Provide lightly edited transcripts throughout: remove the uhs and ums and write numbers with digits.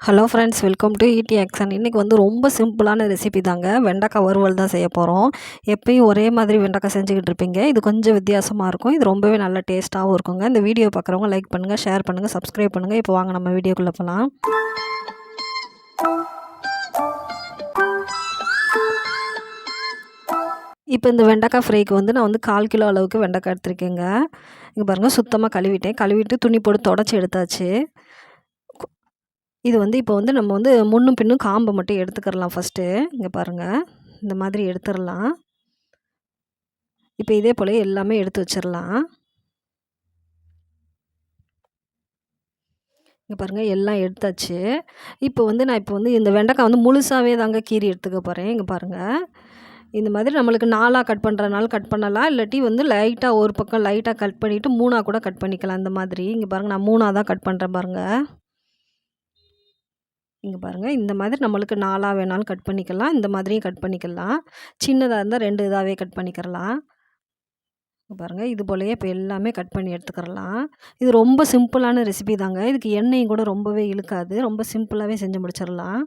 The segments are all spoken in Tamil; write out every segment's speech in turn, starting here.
Hello friends, welcome to ED action. இன்றைக்கி வந்து ரொம்ப சிம்பிளான ரெசிபி தாங்க. வெண்டைக்காய் வறுவல் தான் செய்ய போகிறோம். எப்பயும் ஒரே மாதிரி வெண்டைக்காய் செஞ்சுக்கிட்டு இருப்பீங்க. இது கொஞ்சம் வித்தியாசமாக இருக்கும். இது ரொம்பவே நல்ல டேஸ்ட்டாகவும் இருக்குங்க. இந்த வீடியோ பார்க்குறவங்க லைக் பண்ணுங்கள், ஷேர் பண்ணுங்கள், சப்ஸ்கிரைப் பண்ணுங்கள். இப்போ வாங்க நம்ம வீடியோக்குள்ளே போகலாம். இப்போ இந்த வெண்டைக்காய் ஃப்ரைக்கு வந்து நான் வந்து 1/4 கிலோ அளவுக்கு வெண்டைக்காய் எடுத்திருக்கேங்க. இங்கே பாருங்கள், சுத்தமாக கழுவிட்டேன். கழுவிட்டு துணி போட்டு தொடச்சி எடுத்தாச்சு. இது வந்து இப்போ வந்து நம்ம வந்து முன்னும் பின்னும் காம்பை மட்டும் எடுத்துக்கிறலாம் ஃபஸ்ட்டு. இங்கே பாருங்கள், இந்த மாதிரி எடுத்துடலாம். இப்போ இதே போல் எல்லாமே எடுத்து வச்சிடலாம். இங்கே பாருங்கள், எல்லாம் எடுத்தாச்சு. இப்போ வந்து நான் இந்த வெண்டைக்காய் வந்து முழுசாகவே தாங்க கீறி எடுத்துக்க போகிறேன். இங்கே பாருங்கள், இந்த மாதிரி நம்மளுக்கு 4ஆக கட் பண்ணுறனால கட் பண்ணலாம். இல்லாட்டி வந்து லைட்டாக ஒரு பக்கம் லைட்டாக கட் பண்ணிவிட்டு 3ஆக கூட கட் பண்ணிக்கலாம். இந்த மாதிரி இங்கே பாருங்கள், நான் 3ஆக தான் கட் பண்ணுறேன் பாருங்கள். இங்கே பாருங்கள், இந்த மாதிரி நம்மளுக்கு 4ஆக வேணாலும் கட் பண்ணிக்கலாம். இந்த மாதிரியும் கட் பண்ணிக்கலாம். சின்னதாக இருந்தால் 2 இதாகவே கட் பண்ணிக்கிறலாம். பாருங்கள், இது போலயே இப்போ எல்லாமே கட் பண்ணி எடுத்துக்கிறலாம். இது ரொம்ப சிம்பிளான ரெசிபி தாங்க. இதுக்கு எண்ணெயும் கூட ரொம்பவே இழுக்காது. ரொம்ப சிம்பிளாகவே செஞ்சு முடிச்சிடலாம்.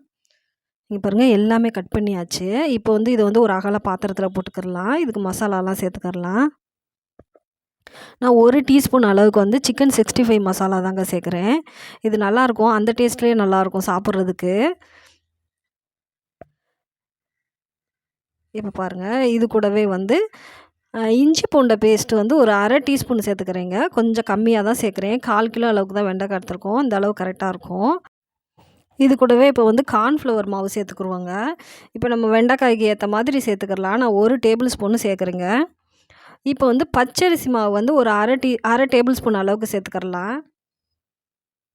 இங்கே பாருங்கள், எல்லாமே கட் பண்ணியாச்சு. இப்போ வந்து இதை வந்து ஒரு அகல பாத்திரத்தில் போட்டுக்கிறலாம். இதுக்கு மசாலாலாம் சேர்த்துக்கிறலாம். நான் 1 டீஸ்பூன் அளவுக்கு வந்து சிக்கன் 65 மசாலா தாங்க சேர்க்குறேன். இது நல்லாயிருக்கும். அந்த டேஸ்ட்லேயே நல்லாயிருக்கும் சாப்பிட்றதுக்கு. இப்போ பாருங்கள், இது கூடவே வந்து இஞ்சி பூண்டை பேஸ்ட்டு வந்து ஒரு 1/2 டீஸ்பூன் சேர்த்துக்கிறேங்க. கொஞ்சம் கம்மியாக தான் சேர்க்குறேன். 1/4 கிலோ அளவுக்கு தான் வெண்டைக்காய் எடுத்துருக்கோம். இந்த அளவு கரெக்டாக இருக்கும். இது கூடவே இப்போ வந்து கார்ன்ஃப்ளவர் மாவு சேர்த்துக்குருவோங்க. இப்போ நம்ம வெண்டைக்காய்க்கு ஏற்ற மாதிரி சேர்த்துக்கலாம். நான் 1 டேபிள் ஸ்பூன் சேர்க்குறேங்க. இப்போ வந்து பச்சரிசி மாவு வந்து ஒரு 1/2 டேபிள் ஸ்பூன் அளவுக்கு சேர்த்துக்கிறலாம்.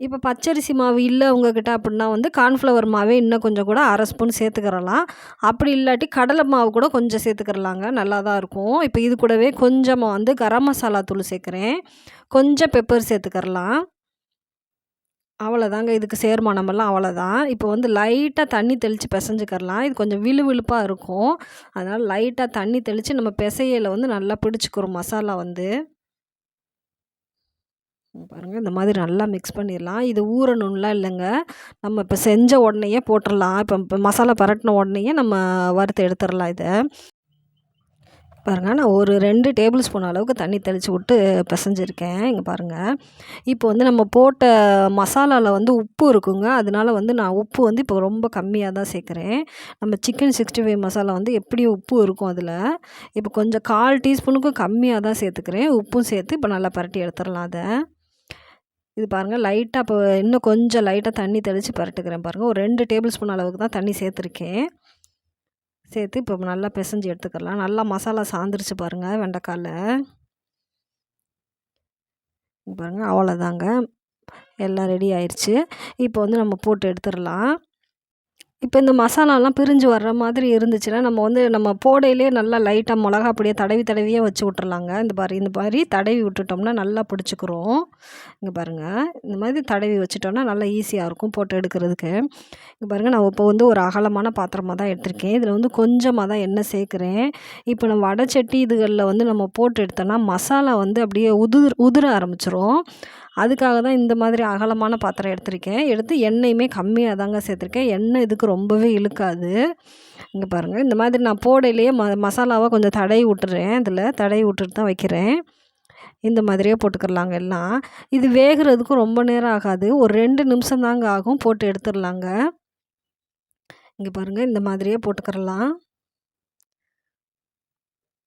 இப்போ பச்சரிசி மாவு இல்லை உங்ககிட்ட அப்படின்னா வந்து கார்ன்ஃப்ளவர் மாவே இன்னும் கொஞ்சம் கூட 1/2 ஸ்பூன் சேர்த்துக்கிறலாம். அப்படி இல்லாட்டி கடலை மாவு கூட கொஞ்சம் சேர்த்துக்கிறலாங்க, நல்லா தான் இருக்கும். இப்போ இது கூடவே கொஞ்சமாக வந்து கரம் மசாலா தூள் சேர்க்குறேன். கொஞ்சம் பெப்பர் சேர்த்துக்கிறலாம். அவ்வளோதாங்க, இதுக்கு சேர்மானமெல்லாம் அவ்வளோதான். இப்போ வந்து லைட்டாக தண்ணி தெளித்து பிசைஞ்சுக்கிறலாம். இது கொஞ்சம் விழுவிழுப்பாக இருக்கும். அதனால் லைட்டாக தண்ணி தெளித்து நம்ம பிசையில வந்து நல்லா பிடிச்சிக்கிறோம் மசாலா வந்து. பாருங்கள், இந்த மாதிரி நல்லா மிக்ஸ் பண்ணிடலாம். இது ஊறணும்லாம் இல்லைங்க. நம்ம இப்போ செஞ்ச உடனேயே போட்டுடலாம். இப்போ மசாலா பரட்டின உடனேயே நம்ம வறுத்து எடுத்துடலாம் இதை. பாருங்கள், நான் ஒரு 2 டேபிள் ஸ்பூன் அளவுக்கு தண்ணி தெளித்து விட்டு பிசைஞ்சிருக்கேன். இங்கே பாருங்கள், இப்போ வந்து நம்ம போட்ட மசாலாவில் வந்து உப்பு இருக்குங்க. அதனால வந்து நான் உப்பு வந்து இப்போ ரொம்ப கம்மியாக தான் சேர்க்குறேன். நம்ம சிக்கன் 65 மசாலா வந்து எப்படியும் உப்பு இருக்கும் அதில். இப்போ கொஞ்சம் 1/4 டீஸ்பூனுக்கும் கம்மியாக தான் சேர்த்துக்கிறேன். உப்பும் சேர்த்து இப்போ நல்லா பரட்டி எடுத்துடலாம் அதை. இது பாருங்கள், லைட்டாக இப்போ இன்னும் கொஞ்சம் லைட்டாக தண்ணி தெளித்து பரட்டுக்கிறேன் பாருங்கள். ஒரு 2 டேபிள் ஸ்பூன் அளவுக்கு தான் தண்ணி சேர்த்துருக்கேன். சேர்த்து இப்போ நல்லா பிசைஞ்சு எடுத்துக்கலாம். நல்லா மசாலா சாந்துருச்சு பாருங்கள் வெண்டைக்காயில். பாருங்கள், அவ்வளோதாங்க, எல்லாம் ரெடி ஆயிடுச்சு. இப்போ வந்து நம்ம போட்டு எடுத்துடலாம். இப்போ இந்த மசாலாலாம் பிரிஞ்சு வர்ற மாதிரி இருந்துச்சுன்னா நம்ம போடையிலே நல்லா லைட்டாக மிளகா பொடியை தடவியே வச்சு விட்றலாங்க. இந்த மாதிரி தடவி விட்டுட்டோம்னா நல்லா பிடிச்சிக்கிறோம். இங்கே பாருங்கள், இந்த மாதிரி தடவி வச்சுட்டோம்னா நல்லா ஈஸியாக இருக்கும் போட்டு எடுக்கிறதுக்கு. இங்கே பாருங்கள், நான் இப்போ வந்து ஒரு அகலமான பாத்திரமாக தான் எடுத்திருக்கேன். இதில் வந்து கொஞ்சமாக தான் எண்ணெய் சேர்க்குறேன். இப்போ நம்ம வடைச்சட்டி இதுகளில் வந்து நம்ம போட்டு எடுத்தோம்னா மசாலா வந்து அப்படியே உதிர ஆரம்பிச்சிரும். அதுக்காக தான் இந்த மாதிரி அகலமான பாத்திரம் எடுத்திருக்கேன். எடுத்து எண்ணெயுமே கம்மியாக தாங்க சேர்த்துருக்கேன். எண்ணெய் இதுக்கு ரொம்பவே இழுக்காது. இங்கே பாருங்கள், இந்த மாதிரி நான் போடையிலேயே மசாலாவை கொஞ்சம் தடவி விட்டுறேன். இதில் தடவி விட்டுட்டு தான் வைக்கிறேன். இந்த மாதிரியே போட்டுக்கிறலாங்க எல்லாம். இது வேகிறதுக்கும் ரொம்ப நேரம் ஆகாது. ஒரு 2 நிமிஷம் தாங்க ஆகும். போட்டு எடுத்துடலாங்க. இங்கே பாருங்கள், இந்த மாதிரியே போட்டுக்கிறலாம்.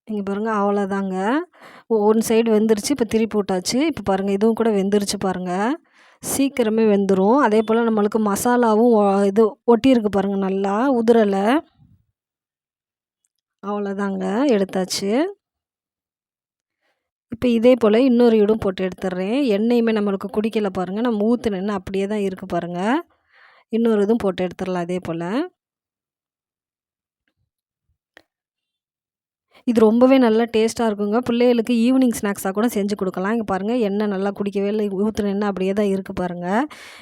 இங்கே பாருங்கள், அவ்வளோதாங்க. ஒன் சைடு வெந்துருச்சு. இப்போ திருப்பி விட்டாச்சு. இப்போ பாருங்கள், இதுவும் கூட வெந்துருச்சு பாருங்கள். சீக்கிரமே வெந்துடும். அதே போல் நம்மளுக்கு மசாலாவும் இது ஒட்டியிருக்கு பாருங்கள், நல்லா உதிரலை. அவ்வளோதாங்க, எடுத்தாச்சு. இப்போ இதே போல் இன்னொரு ஈடும் போட்டு எடுத்துடுறேன். எண்ணெயுமே நம்மளுக்கு குடிக்கல பாருங்கள். நம்ம ஊற்றின எண்ணெய் அப்படியே தான் இருக்குது பாருங்கள். இன்னொரு இதுவும் போட்டு எடுத்துடலாம் இதே போல். இது ரொம்பவே நல்லா டேஸ்ட்டா இருக்குங்க. பிள்ளைகளுக்கு ஈவினிங் ஸ்நாக்ஸா கூட செஞ்சு குடுக்கலாம். இங்க பாருங்க எண்ணெய் நல்லா குடிக்கவே இல்ல. ஊத்துன எண்ணெய் அப்படியே தான் இருக்கு பாருங்க.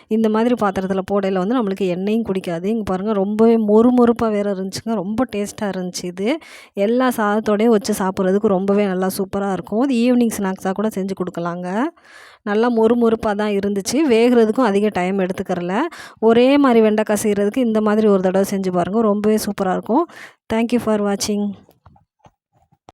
இந்த மாதிரி பாத்திரத்தில போடையில வந்து நம்மளுக்கு எண்ணெயும் குடிக்காது. இங்க பாருங்க ரொம்பவே மொறுமொறுப்பா வேற இருந்துச்சுங்க. ரொம்ப டேஸ்ட்டா இருந்துச்சு இது. எல்லா சாதத்தோடயும் வச்சு சாப்பிடுறதுக்கு ரொம்பவே நல்லா சூப்பரா இருக்கும். இது ஈவினிங் ஸ்நாக்ஸா கூட செஞ்சு குடுக்கலாங்க. நல்லா மொறுமொறுப்பா தான் இருந்துச்சு. வேகுறதுக்கும் அதிக டைம் எடுத்துக்கிறல. ஒரே மாரி வெண்டைக்காய் செய்றதுக்கு இந்த மாதிரி ஒரு தடவ செஞ்சு பாருங்க. ரொம்பவே சூப்பரா இருக்கும். தேங்க் யூ ஃபார் வாட்சிங்.